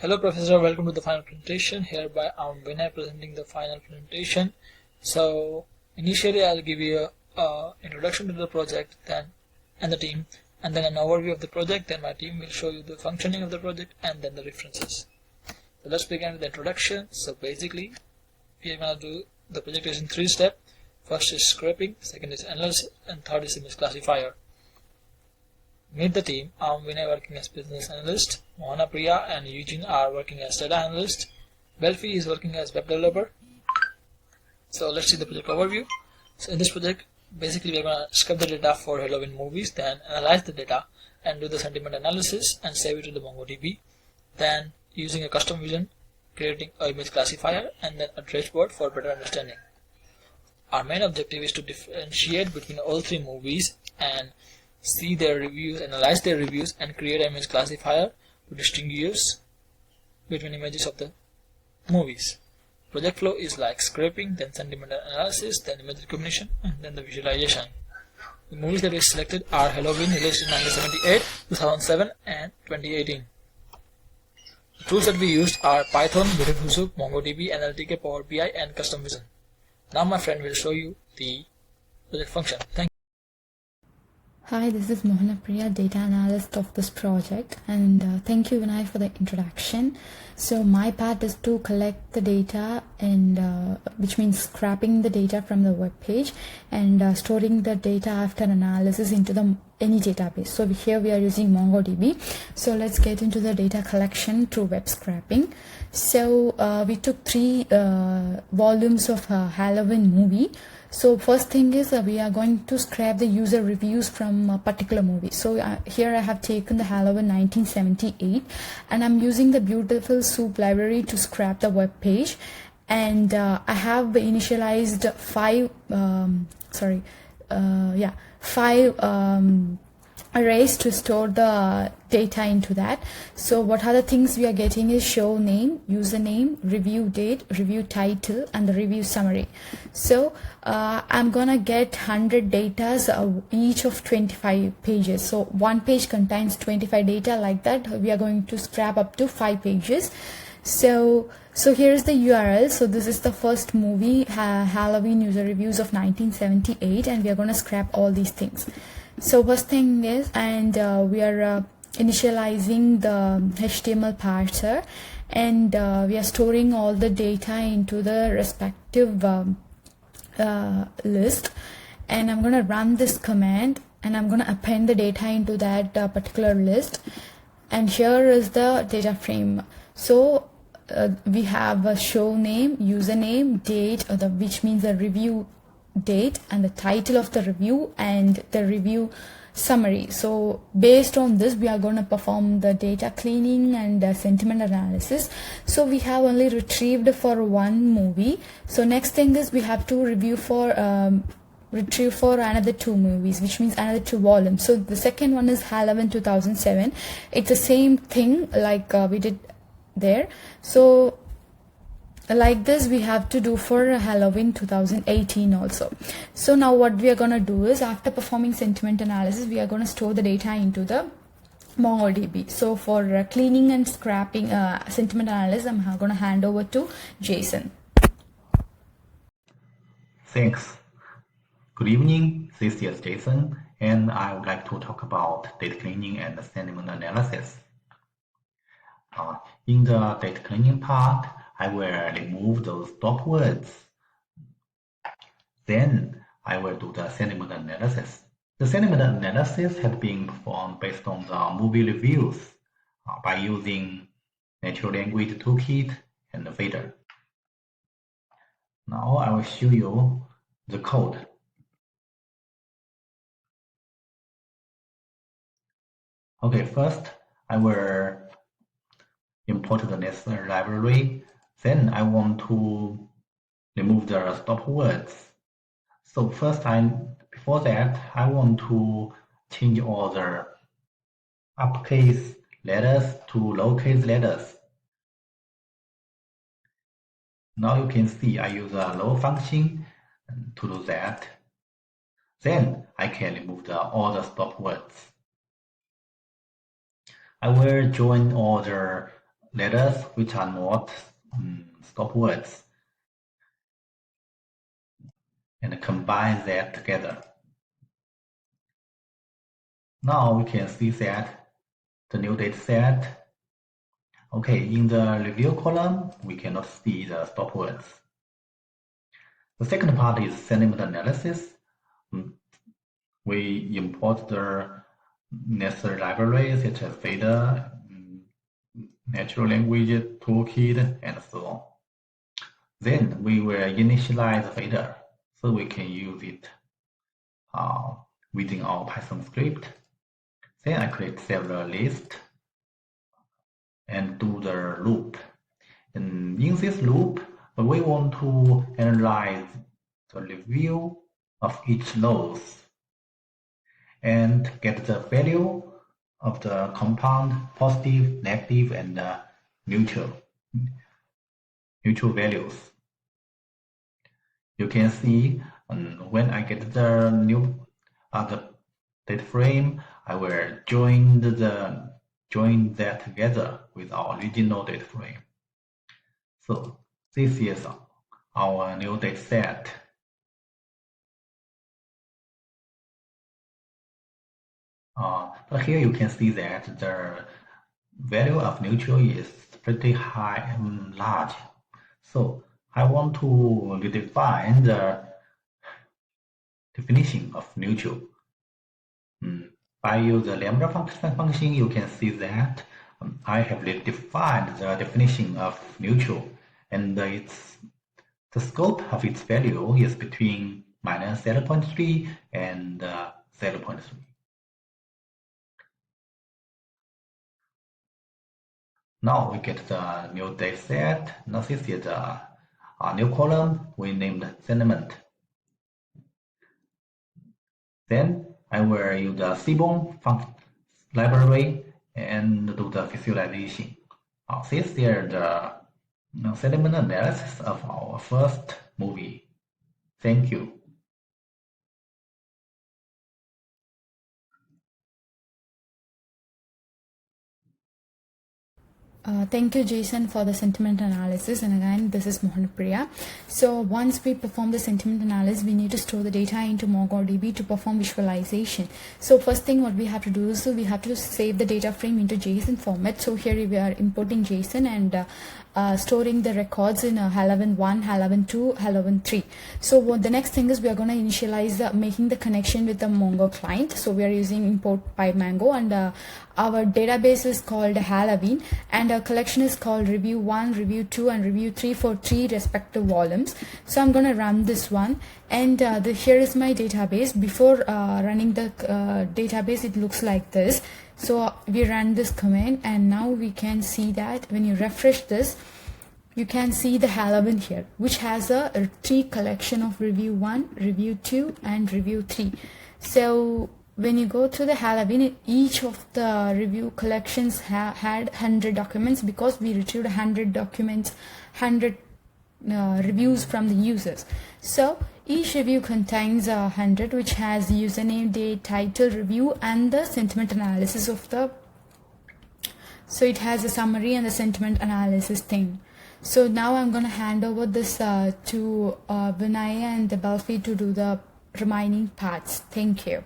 Hello Professor, welcome to the final presentation. Hereby I'm Vinay presenting the final presentation. So initially I'll give you a introduction to the project and the team, and then an overview of the project. Then my team will show you the functioning of the project and then the references. So let's begin with the introduction. So basically we are going to do the project is in 3 steps. First is scraping, second is analysis, and third is image classifier. Meet the team. I'm Vinay working as business analyst. Mohana Priya and Eugene are working as data analyst. Belfi is working as web developer. So let's see the project overview. So in this project, basically we're going to scrap the data for Halloween movies, then analyze the data and do the sentiment analysis and save it to the MongoDB. Then using a custom vision, creating an image classifier and then a dashboard for better understanding. Our main objective is to differentiate between all 3 movies and see their reviews, analyze their reviews, and create an image classifier to distinguish between images of the movies. Project flow is like scraping, then sentimental analysis, then image recognition, and then the visualization. The movies that we selected are Halloween, released in 1978, 2007, and 2018. The tools that we used are Python, Visual, MongoDB, NLTK, Power BI, and Custom Vision. Now my friend will show you the project function. Thank you. Hi, this is Mohana Priya, data analyst of this project, and thank you Vinay for the introduction. So my part is to collect the data, and which means scraping the data from the web page and storing the data after analysis into any database. So here we are using MongoDB. So let's get into the data collection through web scraping. So we took 3 volumes of Halloween movie. So first thing is we are going to scrap the user reviews from a particular movie. So here I have taken the Halloween 1978 and I'm using the Beautiful Soup library to scrap the web page, and I have initialized 5 arrays to store the data into that. So what are the things we are getting is show name, username, review date, review title, and the review summary. So I'm gonna get 100 datas each of 25 pages. So one page contains 25 data. Like that we are going to scrap up to 5 pages. So here is the URL. So this is the first movie, Halloween user reviews of 1978, and we are going to scrap all these things. So first thing is, and we are initializing the HTML parser, and we are storing all the data into the respective list, and I'm going to run this command and I'm going to append the data into that particular list. And here is the data frame. So we have a show name, username, date, which means the review date, and the title of the review and the review summary. So based on this we are going to perform the data cleaning and sentiment analysis. So we have only retrieved for 1 movie. So next thing is we have to retrieve for another 2 movies, which means another 2 volumes. So the second one is Halloween 2007. It's the same thing like we did there. So like this we have to do for Halloween 2018 also. So now what we are going to do is, after performing sentiment analysis, we are going to store the data into the MongoDB. So for cleaning and scrapping sentiment analysis, I'm going to hand over to Jason. Thanks. Good evening, this is Jason, and I would like to talk about data cleaning and sentiment analysis. In the data cleaning part, I will remove those stop words. Then I will do the sentiment analysis. The sentiment analysis has been performed based on the movie reviews by using natural language toolkit and the fader. Now I will show you the code. Okay, first I will import the necessary library. Then I want to remove the stop words. So first, before that, I want to change all the uppercase letters to lowercase letters. Now you can see I use a low function to do that. Then I can remove all the stop words. I will join all the letters which are not stop words and combine that together. Now we can see that the new data set. Okay, in the review column, we cannot see the stop words. The second part is sentiment analysis. We import the necessary libraries such as Theta, natural language toolkit, and so on. Then we will initialize Theta so we can use it within our Python script. Then I create several lists and do the loop. And in this loop, we want to analyze the review of each loss and get the value of the compound, positive, negative, and neutral values. You can see when I get the new the data frame, I will join that together with our original data frame. So this is our new data set. But here you can see that the value of neutral is pretty high and large. So I want to redefine the definition of neutral. By using the lambda function, you can see that I have redefined the definition of neutral, and the scope of its value is between minus 0.3 and 0.3. Now we get the new data set. Now this is a new column we named sentiment. Then I will use the Seaborn library and do the visualization. This is the sentiment analysis of our first movie. Thank you. Thank you, Jason, for the sentiment analysis. And again, this is Mohanpriya. So once we perform the sentiment analysis, we need to store the data into MongoDB to perform visualization. So first thing what we have to do is we have to save the data frame into JSON format. So here we are importing JSON and storing the records in Hallween 1, Hallween 2, Hallween 3. So what the next thing is we are going to initialize making the connection with the Mongo client. So we are using import by Mango, and our database is called Hallween, and our collection is called review 1, review 2, and review 3 for 3 respective volumes. So I'm going to run this one, and here is my database. Before running the database, it looks like this. So we run this command, and now we can see that when you refresh this, you can see the Hallween here, which has a 3 collection of review 1, review 2, and review 3. So when you go to the Hallween, each of the review collections had 100 documents because we retrieved 100 documents, 100 reviews from the users. So each review contains 100, which has username, date, title, review, and the sentiment analysis of the. So it has a summary and the sentiment analysis thing. So now I'm going to hand over this to Vinaya and Belfi to do the remaining parts. Thank you.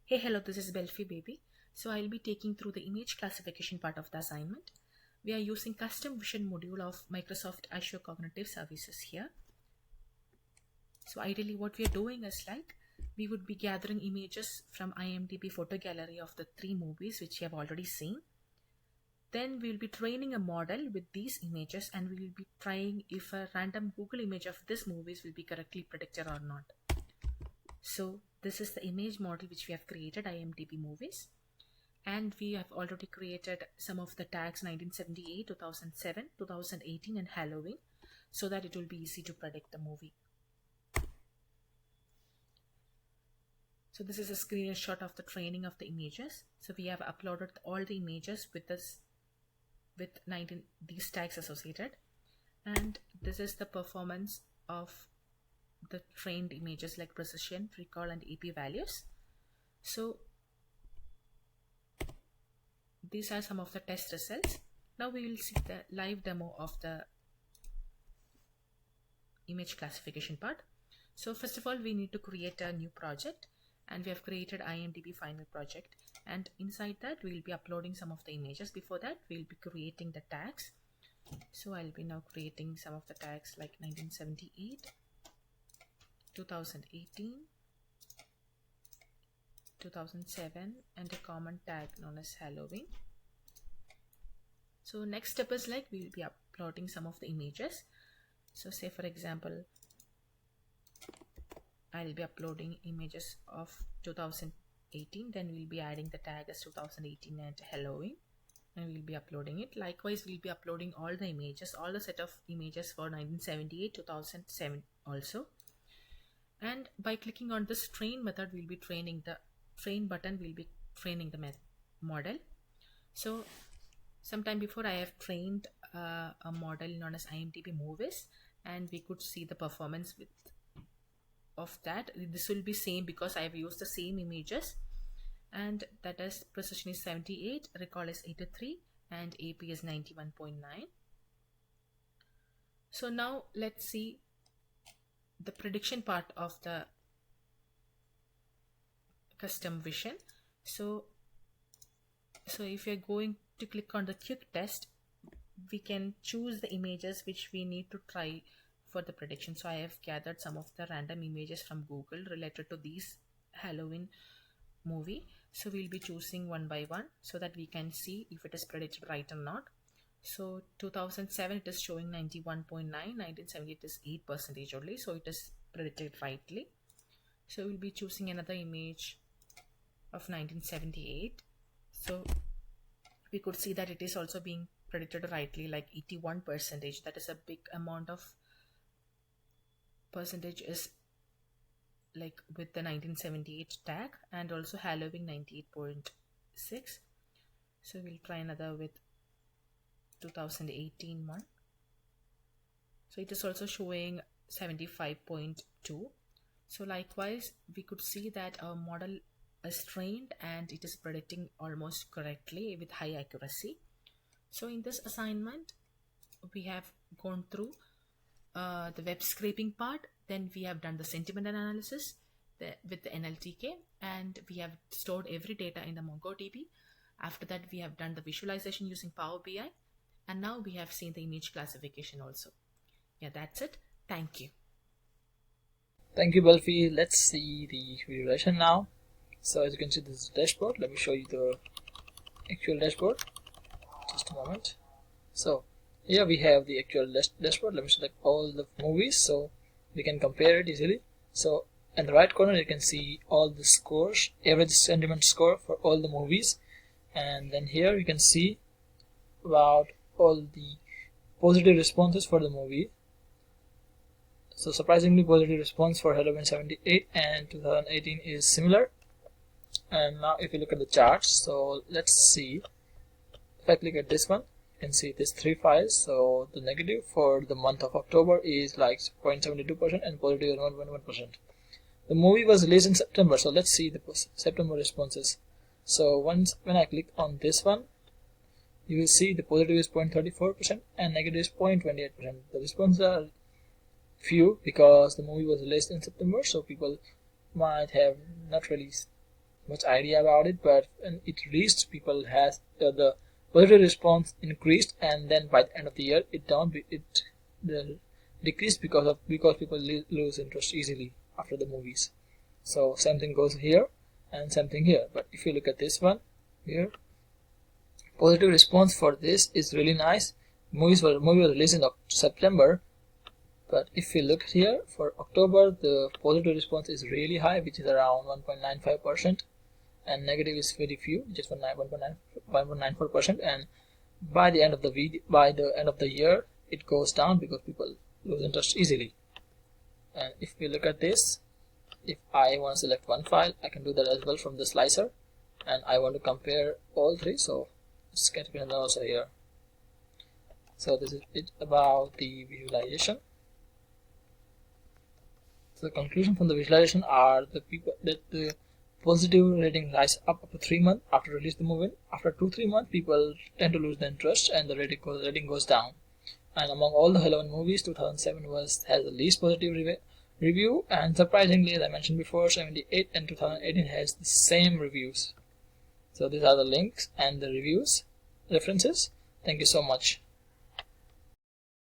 Hey, hello, this is Belfi Baby. So I'll be taking through the image classification part of the assignment. We are using custom vision module of Microsoft Azure Cognitive Services here. So ideally what we are doing is like, we would be gathering images from IMDb photo gallery of the 3 movies which you have already seen. Then we will be training a model with these images, and we will be trying if a random Google image of this movies will be correctly predicted or not. So this is the image model which we have created, IMDb movies. And we have already created some of the tags 1978, 2007, 2018 and Halloween, so that it will be easy to predict the movie. So this is a screenshot of the training of the images. So we have uploaded all the images with these tags associated. And this is the performance of the trained images like precision, recall and AP values. So these are some of the test results. Now we will see the live demo of the image classification part. So first of all, we need to create a new project, and we have created IMDb final project, and inside that we will be uploading some of the images. Before that, we will be creating the tags. So I'll be now creating some of the tags like 1978, 2018, 2007, and a common tag known as Halloween. So next step is like we will be uploading some of the images. So say for example, I'll be uploading images of 2018, then we'll be adding the tag as 2018 and Halloween, and we'll be uploading it. Likewise, we'll be uploading all the images, all the set of images for 1978, 2007 also. And by clicking on this train method, we'll be training the train button, we'll be training the model. So sometime before, I have trained a model known as IMDb movies, and we could see the performance of that. This will be same because I have used the same images, and that is precision is 78, recall is 83, and AP is 91.9. So now let's see the prediction part of the custom vision. So if you're going to click on the quick test, we can choose the images which we need to try for the prediction. So I have gathered some of the random images from Google related to these Halloween movie. So we'll be choosing one by one so that we can see if it is predicted right or not. So 2007 it is showing 91.9, 1978 is 8% only, so it is predicted rightly. So we'll be choosing another image of 1978. So we could see that it is also being predicted rightly, like 81%. That is a big amount of percentage is like with the 1978 tag, and also Halloween 98.6. So we'll try another with 2018 one. So it is also showing 75.2. So likewise, we could see that our model is trained and it is predicting almost correctly with high accuracy. So in this assignment, we have gone through the web scraping part, then we have done the sentiment analysis with the NLTK, and we have stored every data in the MongoDB. After that, we have done the visualization using Power BI, and now we have seen the image classification also. Yeah, that's it. Thank you. Thank you, Belfi. Let's see the visualization now. So as you can see, this is the dashboard. Let me show you the actual dashboard. Just a moment. So here we have the actual dashboard. Let me select all the movies so we can compare it easily. So in the right corner you can see all the scores, average sentiment score for all the movies, and then here you can see about all the positive responses for the movie. So surprisingly, positive response for Halloween 78 and 2018 is similar. And now if you look at the charts, so let's see. If I click at this one, you can see these three files. So the negative for the month of October is like 0.72% and positive is 1.1%. The movie was released in September, so let's see the September responses. So when I click on this one, you will see the positive is 0.34% and negative is 0.28%. The responses are few because the movie was released in September, so people might have not really much idea about it, but when it reached, people has the positive response increased, and then by the end of the year it decreased because people lose interest easily after the movies. So same thing goes here and same thing here. But if you look at this one here, positive response for this is really nice. Movie was released in September, but if you look here for October, the positive response is really high, which is around 1.95%, and negative is very few, just 1.94%. And by the end of the year, it goes down because people lose interest easily. And if we look at this, if I want to select one file, I can do that as well from the slicer, and I want to compare all three. So let's get it also here. So this is it about the visualization. So the conclusion from the visualization are the positive rating rise up to 3 months after release the movie. After 2-3 months, people tend to lose the interest and the rating goes down. And among all the Halloween movies, 2007 has the least positive review, and surprisingly, as I mentioned before, 78 and 2018 has the same reviews. So these are the links and the reviews references. Thank you so much.